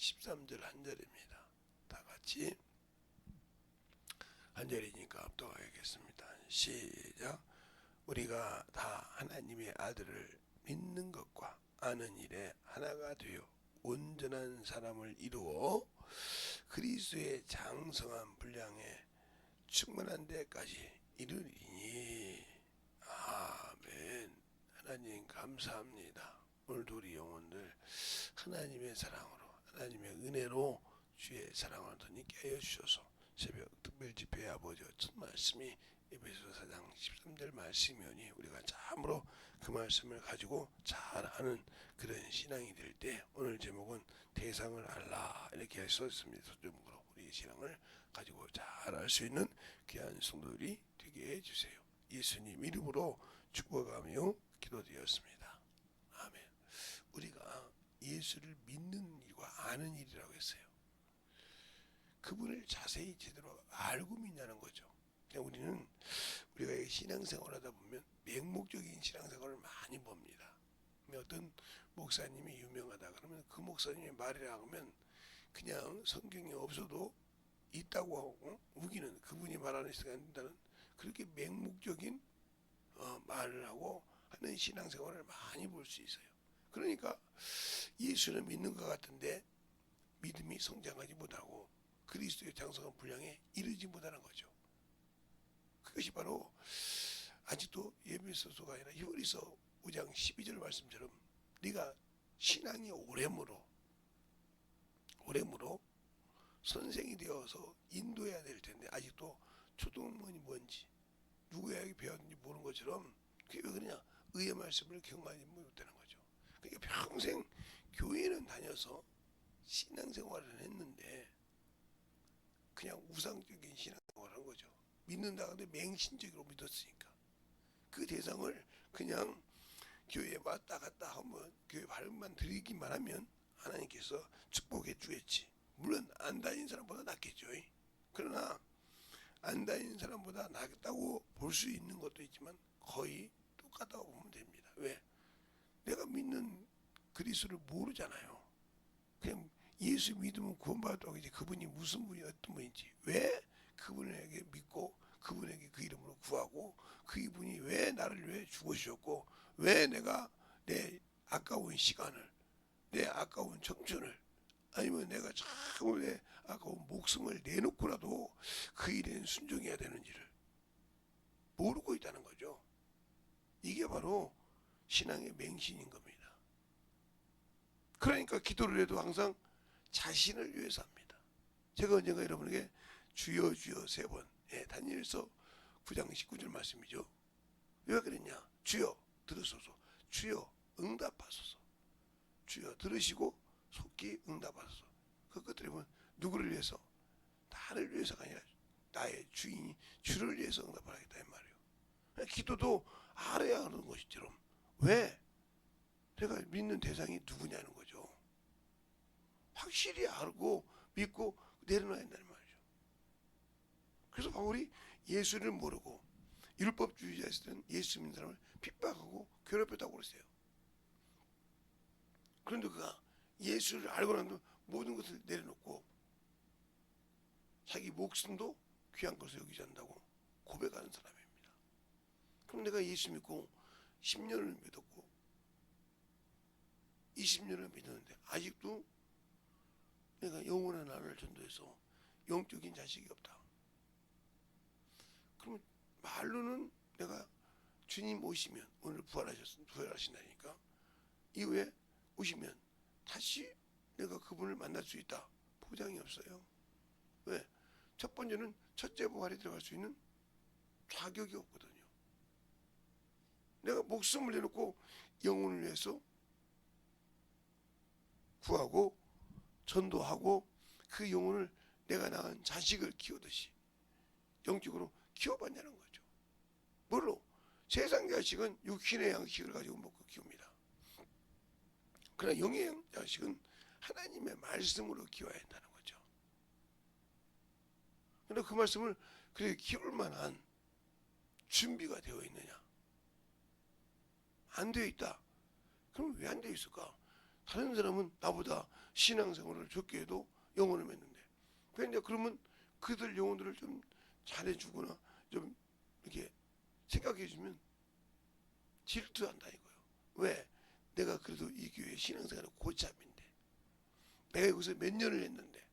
13절 한 절입니다. 다 같이 한 절이니까 압도하겠습니다. 시작. 우리가 다 하나님의 아들을 믿는 것과 아는 일에 하나가 되어 온전한 사람을 이루어 그리스도의 장성한 분량에 충만한 데까지 이르리니. 아멘. 하나님 감사합니다. 오늘도 우리 영혼들 하나님의 사랑으로, 하나님의 은혜로, 주의 사랑으로 더 있게 하여 주셔서 새벽 특별 집회 아버지 첫 말씀이 에베소서 4장 13절 말씀이오니 우리가 참으로 그 말씀을 가지고 잘하는 그런 신앙이 될 때, 오늘 제목은 대상을 알라 이렇게 썼습니다. 소점으로 우리 신앙을 가지고 잘할 수 있는 귀한 성도들이 되게 해주세요. 예수님 이름으로 축복하며 기도드렸습니다. 아멘. 우리가 예수를 믿는 일과 아는 일이라고 했어요. 그분을 자세히 제대로 알고 믿냐는 거죠. 우리는 우리가 신앙생활하다 보면 맹목적인 신앙생활을 많이 봅니다. 어떤 목사님이 유명하다 그러면 그 목사님의 말이라 하면 그냥 성경에 없어도 있다고 하고 우기는, 그분이 말하는 시간 안 된다는 그렇게 맹목적인 말을 하고 하는 신앙생활을 많이 볼 수 있어요. 그러니까 예수를 믿는 것 같은데 믿음이 성장하지 못하고 그리스도의 장성한 분량에 이르지 못하는 거죠. 그것이 바로 아직도 에베소서가 아니라 히브리서 5장 12절 말씀처럼 네가 신앙이 오래므로 선생이 되어서 인도해야 될 텐데 아직도 초등문이 뭔지 누구에게 배웠는지 모르는 것처럼 그게 왜 그러냐? 의의 말씀을 경험하지 못하는 거죠. 그러니까 평생 교회는 다녀서 신앙생활을 했는데 그냥 우상적인 신앙생활을 한 거죠. 믿는다 근데 맹신적으로 믿었으니까 그 대상을 그냥 교회에 왔다 갔다 하면 교회 발음만 드리기만 하면 하나님께서 축복해 주겠지. 물론 안 다닌 사람보다 낫겠죠. 그러나 안 다니는 사람보다 낫다고 볼 수 있는 것도 있지만 거의 똑같다고 보면 됩니다. 왜? 내가 믿는 그리스도를 모르잖아요. 그냥 예수 믿으면 구원받았다고 이제 그분이 무슨 분이 어떤 분인지, 왜 그분에게 믿고 그분에게 그 이름으로 구하고 그분이 왜 나를 위해 죽으셨고 왜 내가 내 아까운 시간을, 내 아까운 청춘을, 아니면 내가 참 내 아까운 목숨을 내놓고라도 그 일에는 순종해야 되는지를 모르고 있다는 거죠. 이게 바로 신앙의 맹신인 겁니다. 그러니까 기도를 해도 항상 자신을 위해서 합니다. 제가 언젠가 여러분에게 주여 주여 3번, 다니엘서 9장 19절 말씀이죠. 왜 그랬냐? 주여 들으소서, 주여 응답하소서, 주여 들으시고 속히 응답하소서. 그 끝들이 보면 누구를 위해서? 나를 위해서가 아니라 나의 주인이 주를 위해서 응답하겠다 이 말이에요. 기도도 알아야 하는 것처럼 왜? 내가 믿는 대상이 누구냐는 거죠. 확실히 알고 믿고 내려놔야 된다는 말이죠. 그래서 바울이 예수를 모르고 율법주의자였던 예수 믿는 사람을 핍박하고 괴롭혔다고 그랬어요. 그런데 그가 예수를 알고 난 뒤 모든 것을 내려놓고 자기 목숨도 귀한 것을 여기지 않는다고 고백하는 사람입니다. 그럼 내가 예수 믿고 10년을 믿었고 20년을 믿었는데 아직도 내가 영원한 나를 전도해서 영적인 자식이 없다. 그럼 말로는 내가 주님 오시면, 오늘 부활하신다니까 이후에 오시면 다시 내가 그분을 만날 수 있다. 보장이 없어요. 왜? 첫 번째는 첫째 부활에 들어갈 수 있는 자격이 없거든요. 내가 목숨을 내놓고 영혼을 위해서 구하고 전도하고 그 영혼을 내가 낳은 자식을 키우듯이 영적으로 키워봤냐는 거죠. 뭘로? 세상 자식은 육신의 양식을 가지고 먹고 키웁니다. 그러나 영의 자식은 하나님의 말씀으로 키워야 한다는 거죠. 그런데 그 말씀을 그렇게 키울 만한 준비가 되어 있느냐? 안 되어 있다. 그럼 왜 안 되어 있을까? 다른 사람은 나보다 신앙생활을 적게 해도 영혼을 맺는데, 그런데 그러면 그들 영혼들을 좀 잘해주거나 좀 이렇게 생각해주면 질투한다 이거예요. 왜? 내가 그래도 이 교회 신앙생활은 고참인데, 내가 여기서 몇 년을 했는데,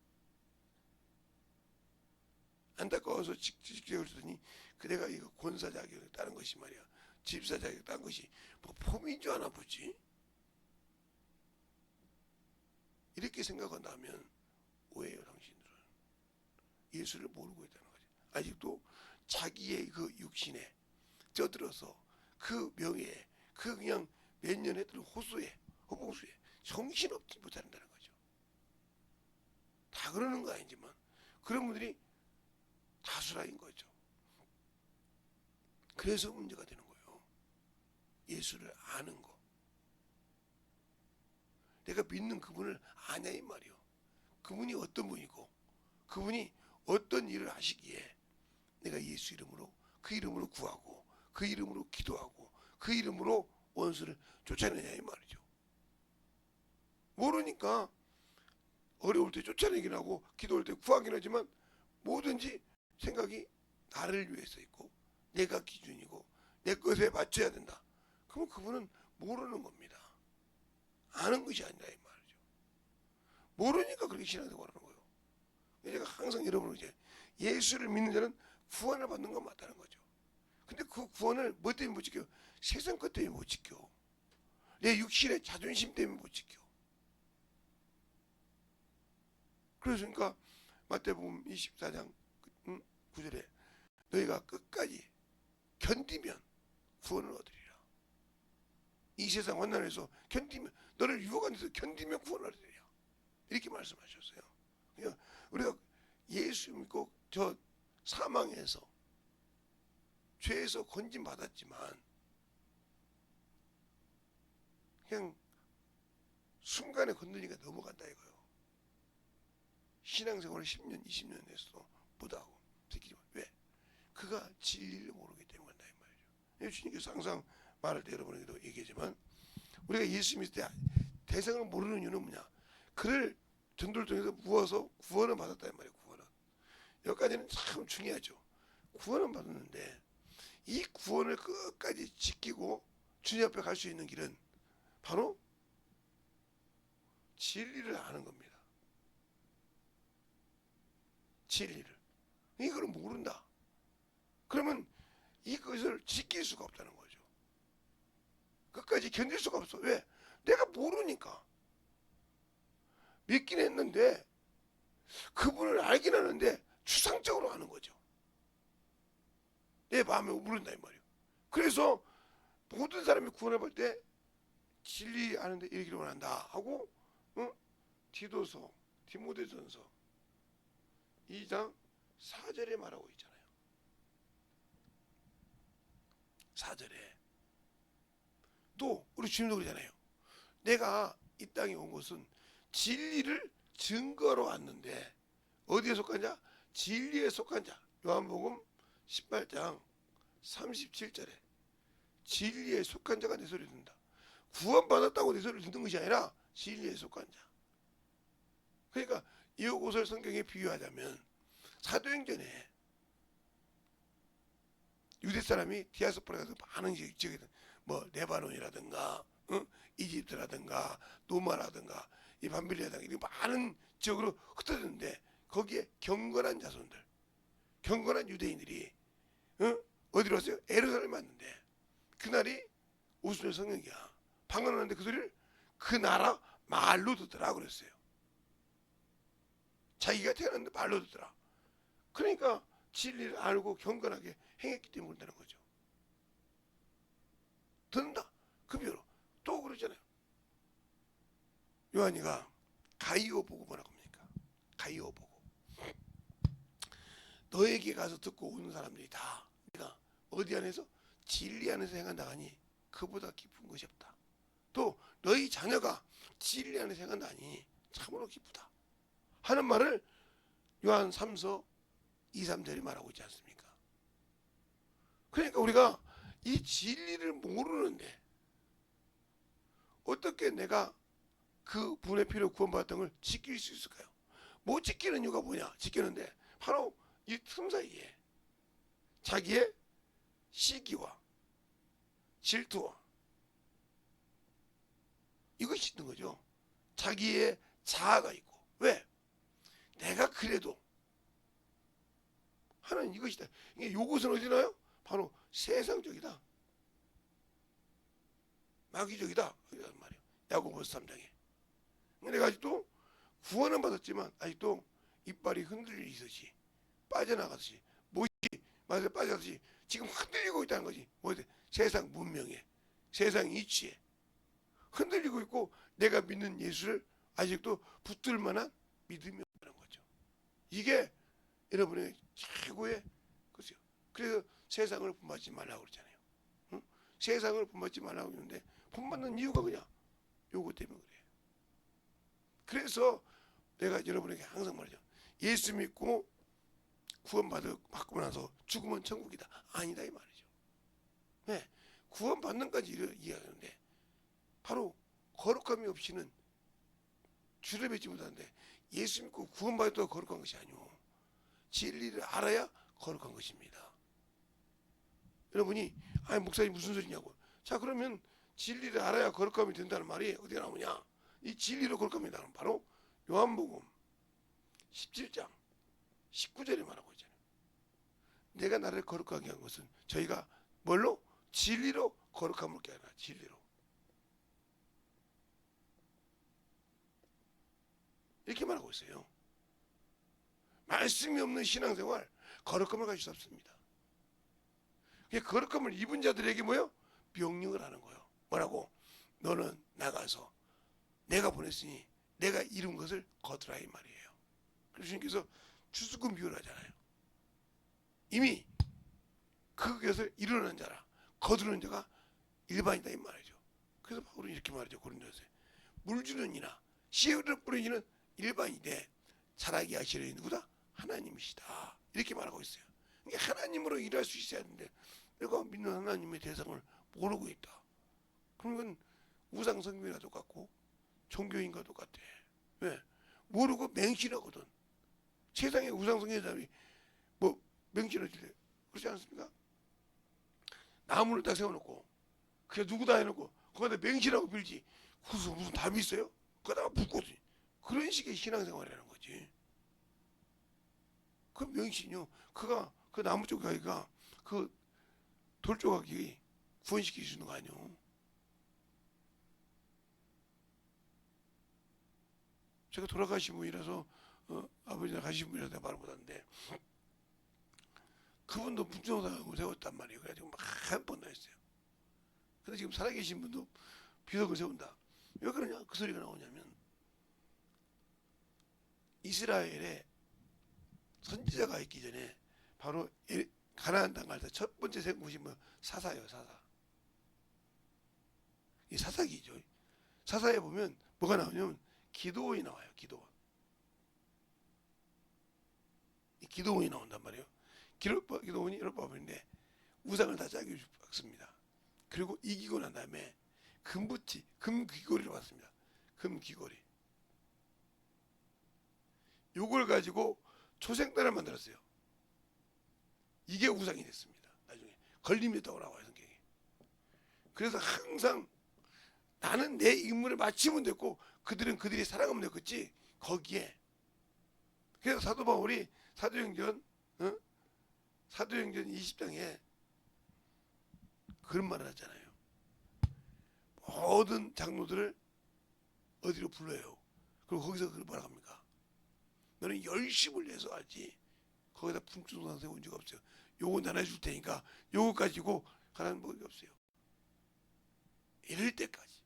안타까워서 직책을 주더니 그 내가 이거 권사 자격을 따는 것이 말이야, 집사 자격 따는 것이 뭐 폼인 줄 아나 보지? 이렇게 생각한다면 오해요. 당신들은 예수를 모르고 있다는 거지. 아직도 자기의 그 육신에 쪄들어서 그 명예에, 그 그냥 몇 년 했던 호수에, 허봉수에 정신없지 못한다는 거죠. 다 그러는 거 아니지만 그런 분들이 다수라인 거죠. 그래서 문제가 되는 거예요. 예수를 아는 거. 내가 믿는 그분을 아냐 이 말이요. 그분이 어떤 분이고 그분이 어떤 일을 하시기에 내가 예수 이름으로, 그 이름으로 구하고 그 이름으로 기도하고 그 이름으로 원수를 쫓아내냐 이 말이죠. 모르니까 어려울 때 쫓아내긴 하고 기도할 때 구하긴 하지만 뭐든지 생각이 나를 위해서 있고 내가 기준이고 내 것에 맞춰야 된다. 그러면 그분은 모르는 겁니다. 아는 것이 아니라 이 말이죠. 모르니까 그렇게 신앙생활하는 거예요. 제가 항상 여러분을 이제 예수를 믿는 자는 구원을 받는 건 맞다는 거죠. 근데 그 구원을 뭐 때문에 못 지켜요? 세상 것 때문에 못 지켜. 내 육신의 자존심 때문에 못 지켜. 그래서 그러니까 마태복음 24장 9절에 너희가 끝까지 견디면 구원을 얻으리라. 이 세상 환난에서 견디면, 너를 유혹한 데서 견디면 구원을 얻으리라. 이렇게 말씀하셨어요. 그러니까 우리가 예수 믿고 저 사망에서, 죄에서 건진 받았지만 그냥 순간에 건드리니까 넘어간다 이거예요. 신앙생활을 10년, 20년 했어도 못하고 새끼지만 왜? 그가 진리를 모르기 때문에 한다 이 말이죠. 주님께서 항상 말할 때 여러분에게도 얘기하지만 우리가 예수 믿을 때 대상을 모르는 이유는 뭐냐? 그를 전도를 통해서 부어서 구원을 받았다 이 말이에요. 구원은 여기까지는 참 중요하죠. 구원은 받았는데 이 구원을 끝까지 지키고 주님 앞에 갈 수 있는 길은 바로 진리를 아는 겁니다. 진리를. 이걸 모른다. 그러면 이것을 지킬 수가 없다는 거죠. 끝까지 견딜 수가 없어. 왜? 내가 모르니까. 믿긴 했는데 그분을 알긴 하는데 추상적으로 아는 거죠. 내 마음에 모른다 이 말이에요. 그래서 모든 사람이 구원을 받을 때 진리 아는데 이르기를 원한다 하고 디도서, 디모데전서 2장 4절에 말하고 있잖아요. 4절에 또 우리 주님도 그러잖아요. 내가 이 땅에 온 것은 진리를 증거로 왔는데 어디에 속한 자? 진리에 속한 자. 요한복음 18장 37절에 진리에 속한 자가 내 소리를 듣는다. 구원받았다고 내 소리를 듣는 것이 아니라 진리에 속한 자. 그러니까 이것을 성경에 비유하자면 사도행전에 유대 사람이 디아스포라 가서 많은 지역에 뭐 레바논이라든가 이집트라든가 노마라든가 이 밤빌리아든가 이런 많은 지역으로 흩어졌는데 거기에 경건한 자손들, 경건한 유대인들이 어디로 왔어요? 에루살렘 왔는데 그날이 오순절 성령이야. 방언하는데 그 소리를 그 나라 말로 듣더라 그랬어요. 자기가 태어났는데 말로 듣더라. 그러니까 진리를 알고 경건하게 행했기 때문에 그런다는 거죠. 듣는다. 그 비유로 또 그러잖아요. 요한이가 가이오 보고 뭐라고 합니까? 가이오 보고 너에게 가서 듣고 오는 사람들이 다 내가 어디 안에서 진리 안에서 행한다 하니 그보다 깊은 것이 없다. 또 너희 자녀가 진리 안에서 행한다 하니 참으로 기쁘다 하는 말을 요한 3서 2, 3절이 말하고 있지 않습니까? 그러니까 우리가 이 진리를 모르는데 어떻게 내가 그 분의 피로 구원받았던 걸 지킬 수 있을까요? 못 지키는 이유가 뭐냐? 지키는데 바로 이 틈 사이에 자기의 시기와 질투와 이것이 있는 거죠. 자기의 자아가 있고. 왜? 내가 그래도 하는 이것이다. 이게 요것은 어디 나요? 바로 세상적이다. 마귀적이다. 이란 말이에요. 야고보서 3장에. 내가 아직도 구원은 받았지만 아직도 이빨이 흔들리듯이 빠져나가듯이 못이 맞아 빠져듯이 지금 흔들리고 있다는 거지. 뭐 세상 문명에, 세상 이치에 흔들리고 있고 내가 믿는 예수를 아직도 붙들 만한 믿음이 없다는 거죠. 이게 여러분의 최고의 것이요. 그래서 세상을 본받지 말라고 그러잖아요. 응? 세상을 본받지 말라고 그러는데 본받는 이유가 그냥 요거 때문에 그래요. 그래서 내가 여러분에게 항상 말이죠. 예수 믿고 구원받고 나서 죽으면 천국이다. 아니다 이 말이죠. 네, 구원받는까지 이야기하는데 바로 거룩함이 없이는 주를 뵙지 못하는데 예수 믿고 구원받았다고 거룩한 것이 아니오. 진리를 알아야 거룩한 것입니다. 여러분이 아니 목사님 무슨 소리냐고. 자 그러면 진리를 알아야 거룩함이 된다는 말이 어디가 나오냐. 이 진리로 거룩함이 나오는 바로 요한복음 17장 19절에 말하고 있잖아요. 내가 나를 거룩하게 한 것은 저희가 뭘로? 진리로 거룩함을 깨달아. 진리로. 이렇게 말하고 있어요. 말씀이 없는 신앙생활 거룩함을 가질 수 없습니다. 거룩함을 입은 자들에게 뭐요? 명령을 하는 거예요. 뭐라고? 너는 나가서 내가 보냈으니 내가 이룬 것을 거두라 이 말이에요. 그래서 주님께서 추수금 비유를 하잖아요. 이미 그것을 이루는 자라 거두는 자가 일반이다 이 말이죠. 그래서 바울은 이렇게 말하죠. 고린도서에 물 주는 이나 씨를 뿌리는 이는 일반인데 자라게 하시는 누구다? 하나님이시다. 이렇게 말하고 있어요. 하나님으로 일할 수 있어야 하는데 내가 믿는 하나님의 대상을 모르고 있다. 그러면 우상 성경이나 똑같고 종교인과 똑같아. 왜? 모르고 맹신하거든. 세상에 우상 성경의 사람이 뭐 맹신을 질래. 그렇지 않습니까? 나무를 딱 세워놓고 그게 누구다 해놓고 거기다 맹신하고 빌지. 무슨 답이 있어요? 거기다가 붓거든. 그런 식의 신앙생활이라는 거지. 그 명신이요. 그가 그 나무 조각이가 그 돌조각이 구원시킬 수 있는 거 아니요. 제가 돌아가신 분이라서 아버지나 가신 분이라서 내가 말을 못하는데 그분도 분정상을 세웠단 말이에요. 그래가지고 막 한 번 더 했어요. 근데 지금 살아계신 분도 비석을 세운다. 왜 그러냐? 그 소리가 나오냐면 이스라엘에 선지자가 있기 전에 바로 가나안 땅 갈 때 첫 번째 생곳이 뭐 사사예요. 사사. 이 사사기죠. 사사에 보면 뭐가 나오냐면 기도원이 나와요. 기도원. 이 기도원이 나온단 말이에요. 기도원이 율법인데 우상을 다 짜기 박습니다. 그리고 이기고 난 다음에 금붙이, 금귀걸이를 받습니다. 금귀걸이. 요걸 가지고 초생단을 만들었어요. 이게 우상이 됐습니다. 나중에 걸림이 됐다고 나와요. 성경에. 그래서 항상 나는 내 임무를 마치면 됐고 그들은 그들이 살아가면 됐겠지. 거기에. 그래서 사도 바울이 사도행전 20장에 그런 말을 하잖아요. 모든 장로들을 어디로 불러요. 그리고 거기서 그걸 뭐라 합니까? 너는 열심을 내서 하지. 거기다 품주동상 세운 적 없어요. 요거 나눠줄 테니까 요거 가지고 가라는 법이 없어요. 이럴 때까지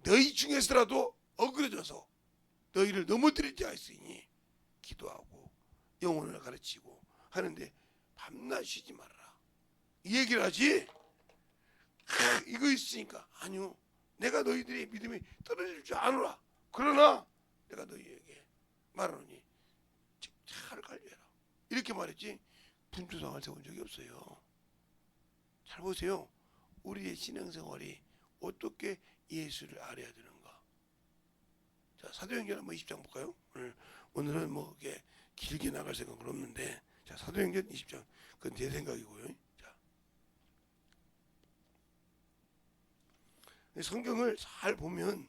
너희 중에서라도 어그러져서 너희를 넘어뜨릴 자가 있으니 기도하고 영혼을 가르치고 하는데 밤낮 쉬지 말아라. 이 얘기를 하지. 이거 있으니까 아니요. 내가 너희들의 믿음이 떨어질 줄 아노라. 그러나 내가 너희에게 말하노니 차를 갈려라. 이렇게 말했지 분투상을 세운 적이 없어요. 잘 보세요. 우리의 신앙생활이 어떻게 예수를 알아야 되는가. 자, 사도행전 한번 20장 볼까요? 오늘은 뭐 이게 길게 나갈 생각은 없는데, 자, 사도행전 20장. 그건 제 생각이고요. 자, 성경을 잘 보면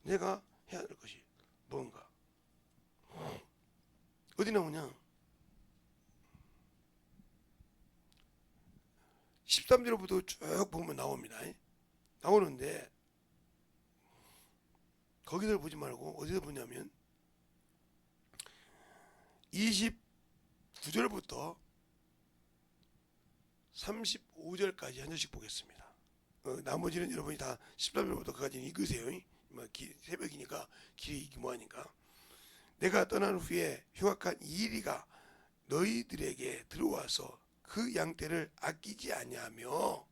내가 해야 될 것이 뭔가 어디 나오냐? 13절부터 쭉 보면 나옵니다. 나오는데 거기를 보지 말고 어디서 보냐면 29절부터 35절까지 한 절씩 보겠습니다. 나머지는 여러분이 다 13절부터 그까지 읽으세요. 새벽이니까 길이 뭐하니까. 내가 떠난 후에 흉악한 이리가 너희들에게 들어와서 그 양떼를 아끼지 아니하며,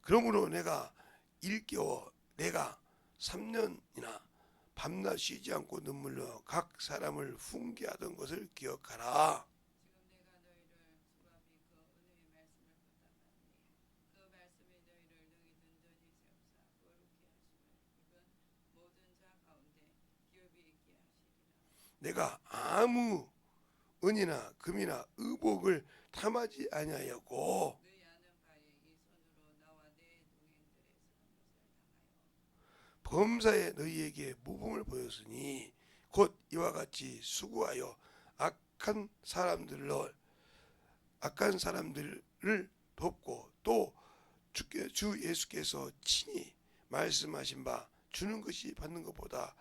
그러므로 내가 일깨워 내가 3년이나 밤낮 쉬지 않고 눈물로 각 사람을 훈계하던 것을 기억하라. 내가 아무 은이나 금이나 의복을 탐하지 아니하였고 범사에 너희에게 모범을 보였으니 곧 이와 같이 수고하여 악한 사람들을 돕고 또 주 예수께서 친히 말씀하신 바 주는 것이 받는 것보다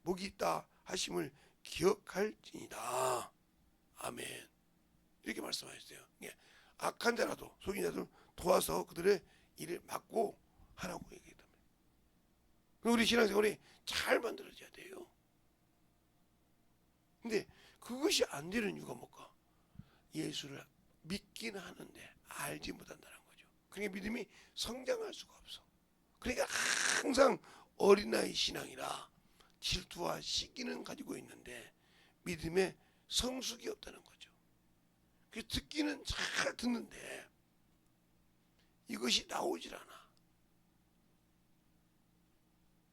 복이 있다 하심을 기억할지니라. 아멘. 이렇게 말씀하셨어요. 악한 자라도 속인 자도 도와서 그들의 일을 막고 하라고 얘기합니다. 우리 신앙생활이 잘 만들어져야 돼요. 근데 그것이 안 되는 이유가 뭘까? 예수를 믿긴 하는데 알지 못한다는 거죠. 그러니까 믿음이 성장할 수가 없어. 그러니까 항상 어린아이 신앙이라 질투와 시기는 가지고 있는데 믿음에 성숙이 없다는 거죠. 그 듣기는 잘 듣는데 이것이 나오질 않아.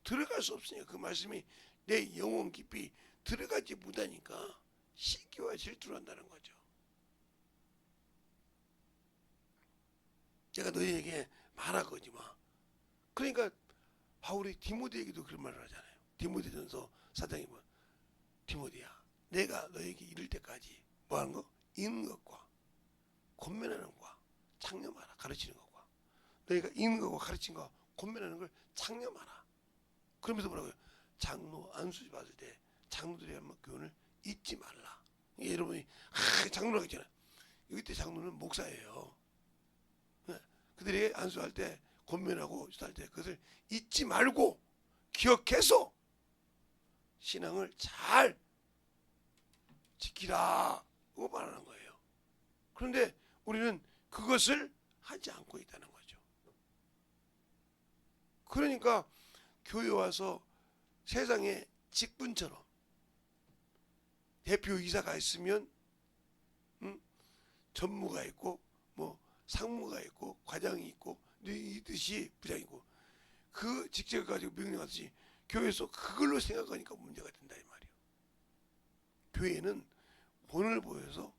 들어갈 수 없으니까 그 말씀이 내 영혼 깊이 들어가지 못하니까 시기와 질투를 한다는 거죠. 내가 너희에게 말하거니 마. 그러니까 바울이 디모데에게도 그런 말을 하잖아요. 디모데전서 4장에 보면 디모데야 내가 너에게 이를 때까지 뭐하는 거? 읽는 것과 권면하는 것과 창념하라. 가르치는 것과 너희가 읽는 것과 가르치는 것과 권면하는 걸 창념하라. 그러면서 뭐라고요? 장로 안수 받을 때 장로들이 하는 교훈을 잊지 말라. 여러분이 장로라고 했잖아요. 여기 때 장로는 목사예요. 그들이 안수할 때 권면하고 수할 때 그것을 잊지 말고 기억해서 신앙을 잘 지키라고 말하는 거예요. 그런데 우리는 그것을 하지 않고 있다는 거죠. 그러니까 교회 와서 세상의 직분처럼 대표이사가 있으면 전무가 있고 뭐 상무가 있고 과장이 있고 이듯이 부장이고 그 직책을 가지고 명령하듯이 교회에서 그걸로 생각하니까 문제가 된다 이 말이에요. 교회는 본을 보여서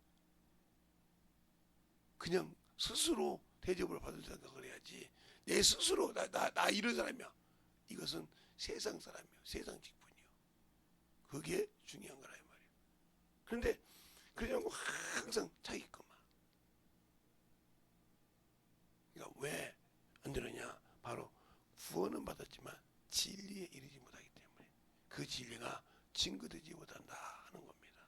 그냥 스스로 대접을 받을 생각을 해야지 내 스스로 나 이런 사람이야. 이것은 세상 사람이에요. 세상 직분이요. 그게 중요한 거라 이 말이에요. 그런데 그러지 않고 항상 자기 것만. 그러니까 왜 안 되느냐? 바로 구원은 받았지만 진리에 이르지 못하기 때문에 그 진리가 증거되지 못한다 하는 겁니다.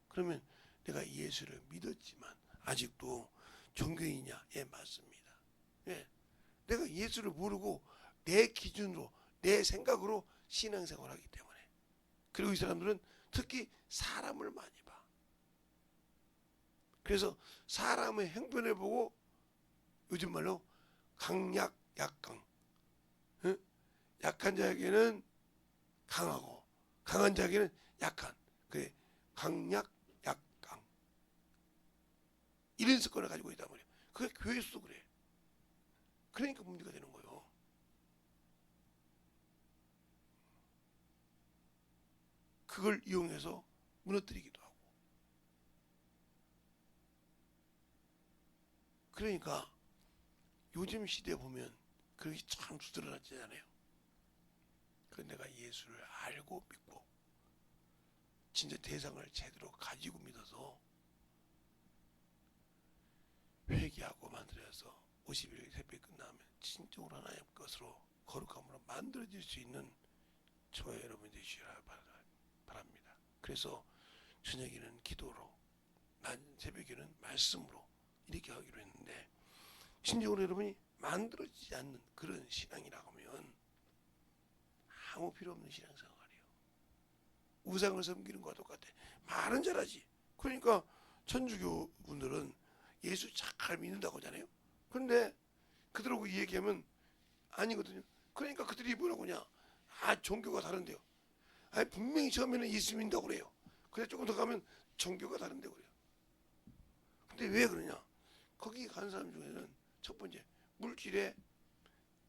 그러면 내가 예수를 믿었지만 아직도 종교인이냐? 예, 맞습니다. 예, 내가 예수를 모르고 내 기준으로 내 생각으로 신앙생활하기 때문에. 그리고 이 사람들은 특히 사람을 많이 봐. 그래서 사람의 행편을 보고 요즘 말로 강약 약강. 약한 자에게는 강하고 강한 자에게는 약한. 그래 강약 약강. 이런 습관을 가지고 있단 말이에요. 그게 교회에서도 그래. 그러니까 문제가 되는 거예요. 그걸 이용해서 무너뜨리기도 하고. 그러니까 요즘 시대에 보면 그렇게 참 두드러지잖아요. 그 내가 예수를 알고 믿고 진짜 대상을 제대로 가지고 믿어서 회개하고 만들어서 50일 새벽 끝나면 진정으로 하나님 것으로 거룩함으로 만들어질 수 있는 저와 여러분이 되시라 바랍니다. 그래서 저녁에는 기도로, 새벽에는 말씀으로 이렇게 하기로 했는데, 심적으로 여러분이 만들어지지 않는 그런 신앙이라고 하면 아무 필요 없는 신앙생활이에요. 우상을 섬기는 것과 똑같아. 말은 잘하지. 그러니까 천주교 분들은 예수 잘 믿는다고 하잖아요. 그런데 그들하고 이 얘기하면 아니거든요. 그러니까 그들이 뭐라고 하냐, 종교가 다른데요. 분명히 처음에는 예수 믿는다고 그래요. 근데 조금 더 가면 종교가 다른데 그래요. 근데 왜 그러냐, 거기 간 사람 중에는 첫 번째 물질의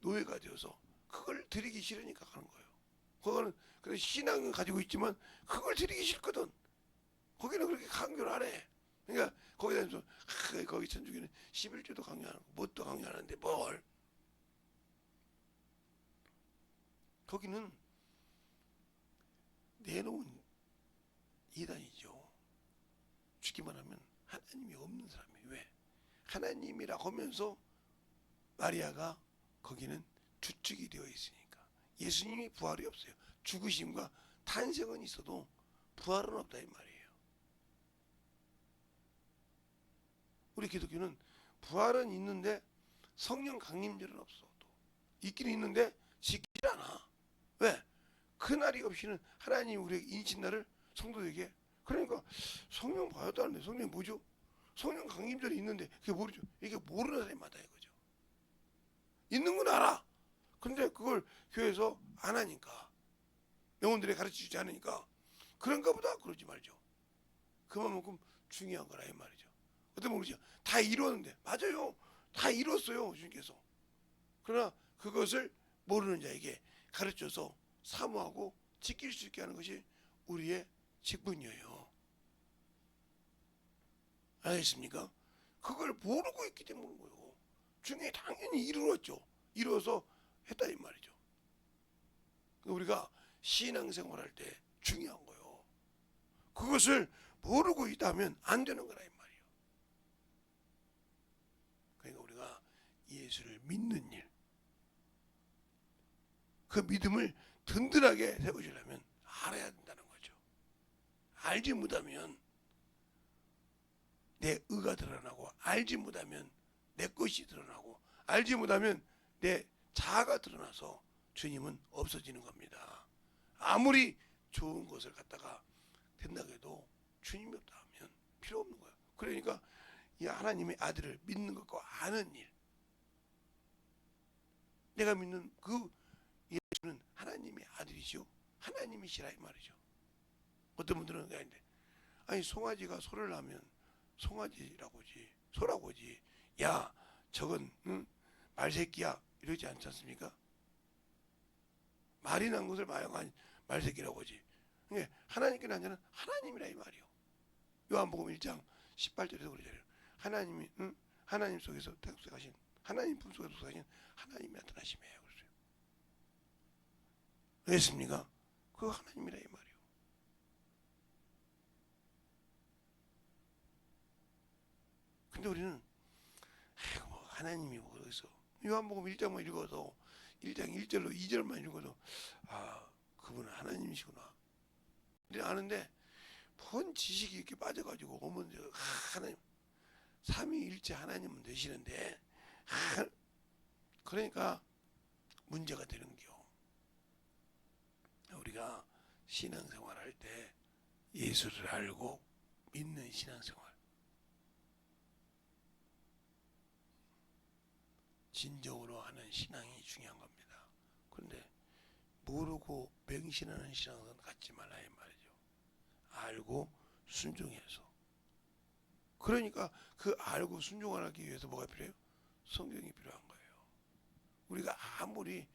노예가 되어서 그걸 드리기 싫으니까 가는 거예요. 그거는 그래 신앙은 가지고 있지만 그걸 드리기 싫거든. 거기는 그렇게 강요를 안 해. 그러니까 거기다 좀 거기 천주교는 11조도 강요하는 거, 뭣도 강요하는데 뭘? 거기는 내놓은 이단이죠. 쉽게 말하면 하나님이 없는 사람이에요. 왜? 하나님이라고 하면서 마리아가 거기는 주축이 되어 있으니까. 예수님이 부활이 없어요. 죽으심과 탄생은 있어도 부활은 없다 이 말이에요. 우리 기독교는 부활은 있는데 성령 강림절은 없어. 또 있기는 있는데 지키질 않아. 왜? 그 날이 없이는 하나님이 우리에게 인신날을 성도에게, 그러니까 성령 받았다는데 성령이 뭐죠? 성령 강림절이 있는데 그게 모르죠. 이게 모르는 사람마다 이거죠. 있는 건 알아. 근데 그걸 교회에서 안 하니까, 영혼들이 가르쳐주지 않으니까 그런가 보다 그러지 말죠. 그만큼 중요한 거라 이 말이죠. 어떤 분은 그러죠. 다 이루었는데, 맞아요. 다 이뤘어요 주님께서. 그러나 그것을 모르는 자에게 가르쳐서 사모하고 지킬 수 있게 하는 것이 우리의 직분이에요. 알겠습니까? 그걸 모르고 있기 때문인 거예요. 중에 당연히 이루었죠. 이루어서 했다 이 말이죠. 우리가 신앙생활할 때 중요한 거예요. 그것을 모르고 있다면 안 되는 거라 이 말이에요. 그러니까 우리가 예수를 믿는 일, 그 믿음을 든든하게 세우시려면 알아야 된다는 거죠. 알지 못하면 내 의가 드러나고, 알지 못하면 내 것이 드러나고, 알지 못하면 내 자아가 드러나서 주님은 없어지는 겁니다. 아무리 좋은 것을 갖다가 된다고 해도 주님이 없다 하면 필요 없는 거예요. 그러니까 이 하나님의 아들을 믿는 것과 아는 일, 내가 믿는 그 예수는 하나님의 아들이죠. 하나님이시라 이 말이죠. 어떤 분들은 그게 아닌데, 아니 송아지가 소를 낳으면 송아지라고 하지, 소라고 하지, 야 저건 말새끼야 이러지 않지 않습니까? 말이 난 것을 말새끼라고 하지. 그러니까 하나님께 난 자는 하나님이라 이 말이요. 요한복음 1장 18절에서 그러잖아요. 하나님이 하나님 속에서 태국하신, 하나님 품속에 속하신 하나님이 나타나심이에요. 그랬어요. 왜습니까? 그거 하나님이라 이 말이요. 근데 우리는 하나님이 그래서 요한복음 1장만 읽어도 1장 1절로 2절만 읽어도 그분은 하나님이시구나 이래 아는데, 뭔 지식이 이렇게 빠져가지고 오면 하나님 삼위일체 하나님은 되시는데 그러니까 문제가 되는겨. 우리가 신앙생활 할 때 예수를 알고 믿는 신앙생활, 진정으로 하는 신앙이 중요한 겁니다. 그런데 모르고 맹신하는 신앙은 갖지 말라 이 말이죠. 알고 순종해서 그러니까 그 알고 순종하기 위해서 뭐가 필요해요? 성경이 필요한 거예요. 우리가 아무리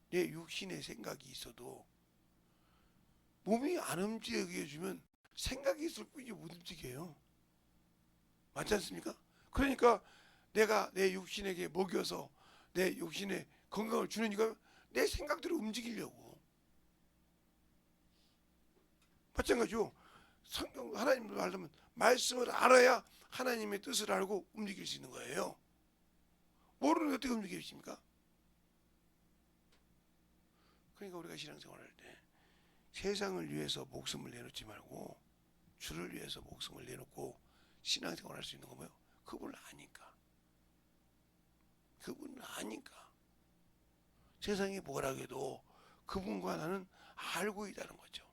내 육신의 생각이 있어도 몸이 안 움직여 주면 생각이 있을 뿐이지 못 움직여요. 맞지 않습니까? 그러니까 내가 내 육신에게 먹여서 내 육신에 건강을 주니까 내 생각대로 움직이려고. 마찬가지로 성경 하나님을 알려면 말씀을 알아야 하나님의 뜻을 알고 움직일 수 있는 거예요. 모르는데 어떻게 움직이십니까? 그러니까 우리가 신앙생활할 때 세상을 위해서 목숨을 내놓지 말고 주를 위해서 목숨을 내놓고 신앙생활할 수 있는 거 뭐예요? 그분을 아니까. 그분을 아니까. 세상이 뭐라 해도 그분과 나는 알고 있다는 거죠.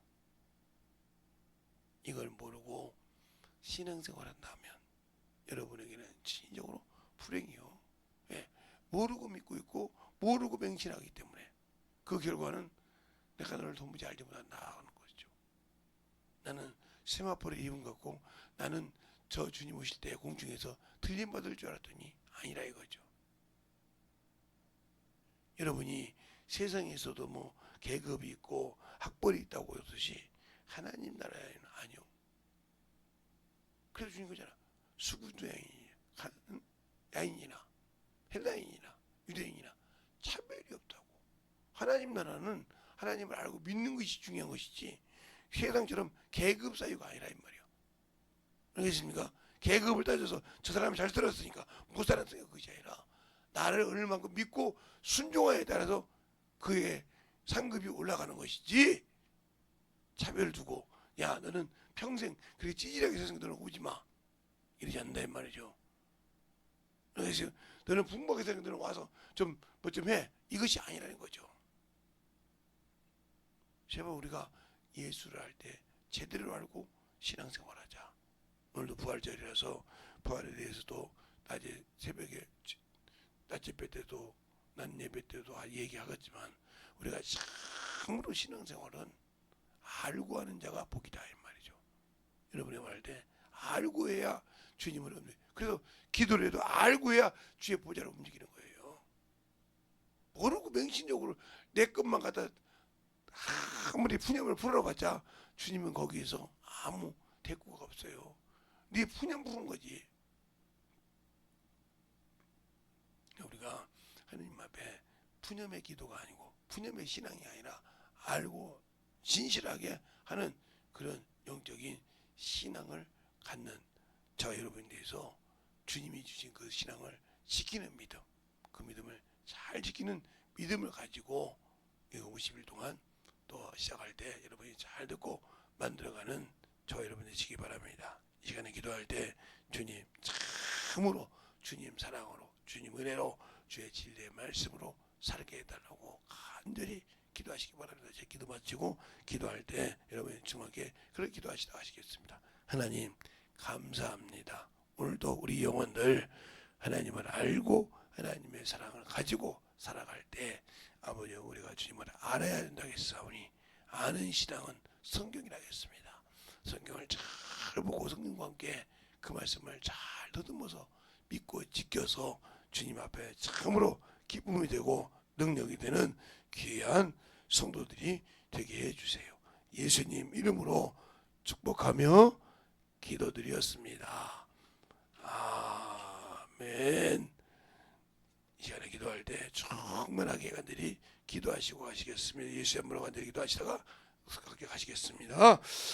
이걸 모르고 신앙생활한다면 여러분에게는 진정으로 불행이요. 예, 모르고 믿고 있고 모르고 맹신하기 때문에 그 결과는 내가 너를 도무지 알지 못한다 하는 거죠. 나는 세마포를 입은 것 같고 나는 저 주님 오실 때 공중에서 들림받을 줄 알았더니 아니라 이거죠. 여러분이 세상에서도 뭐 계급이 있고 학벌이 있다고 하듯이 하나님 나라에는 아니요. 그래서 주님 거잖아. 수구도 야인이나 헬라인이나 유대인이나 차별이 없다고. 하나님 나라는 하나님을 알고 믿는 것이 중요한 것이지 세상처럼 계급 사유가 아니라 이 말이요. 알겠습니까? 계급을 따져서 저 사람이 잘 들었으니까 못 살았으니까 그것이 아니라 나를 얼마만큼 믿고 순종하에 따라서 그의 상급이 올라가는 것이지 차별을 두고 야 너는 평생 그렇게 찌질하게 세상 너는 오지 마 이러지 않는다 이 말이죠. 그래서 너는 풍부하게 세상 너는 와서 좀 뭐 좀 해 이것이 아니라는 거죠. 제발 우리가 예수를 할 때 제대로 알고 신앙생활하자. 오늘도 부활절이라서 부활에 대해서도 낮에 새벽에 낮 예배 때도 낮 예배 때도 얘기하겠지만 우리가 참으로 신앙생활은 알고 하는 자가 복이다 이 말이죠. 여러분의 말 때 알고 해야 주님을 얻는. 그래서 기도를 해도 알고 해야 주의 보좌로 움직이는 거예요. 모르고 맹신적으로 내 것만 갖다 아무리 푸념을 풀어봤자 주님은 거기에서 아무 대꾸가 없어요. 네 푸념 부른 거지. 우리가 하나님 앞에 푸념의 기도가 아니고 푸념의 신앙이 아니라 알고 진실하게 하는 그런 영적인 신앙을 갖는 저 여러분에 대해서 주님이 주신 그 신앙을 지키는 믿음, 그 믿음을 잘 지키는 믿음을 가지고 이거 50일 동안 또 시작할 때 여러분이 잘 듣고 만들어가는 저 여러분 되시기 바랍니다. 이 시간에 기도할 때 주님 참으로 주님 사랑으로 주님 은혜로 주의 진리의 말씀으로 살게 해달라고 간절히 기도하시기 바랍니다. 제 기도 마치고 기도할 때 여러분이 중하게 그렇게 기도하시다 하시겠습니다. 하나님 감사합니다. 오늘도 우리 영혼들 하나님을 알고 하나님의 사랑을 가지고 살아갈 때 아버지 우리가 주님을 알아야 된다겠사오니 아는 신앙은 성경이라겠습니다. 성경을 잘 보고 성경과 함께 그 말씀을 잘 더듬어서 믿고 지켜서 주님 앞에 참으로 기쁨이 되고 능력이 되는 귀한 성도들이 되게 해주세요. 예수님 이름으로 축복하며 기도드렸습니다. 아멘. 이 시간에 기도할 때 충만하게 간절히 기도하시고 가시겠습니다. 예수의 이름으로 간절히 기도하시다가 그렇게 가시겠습니다.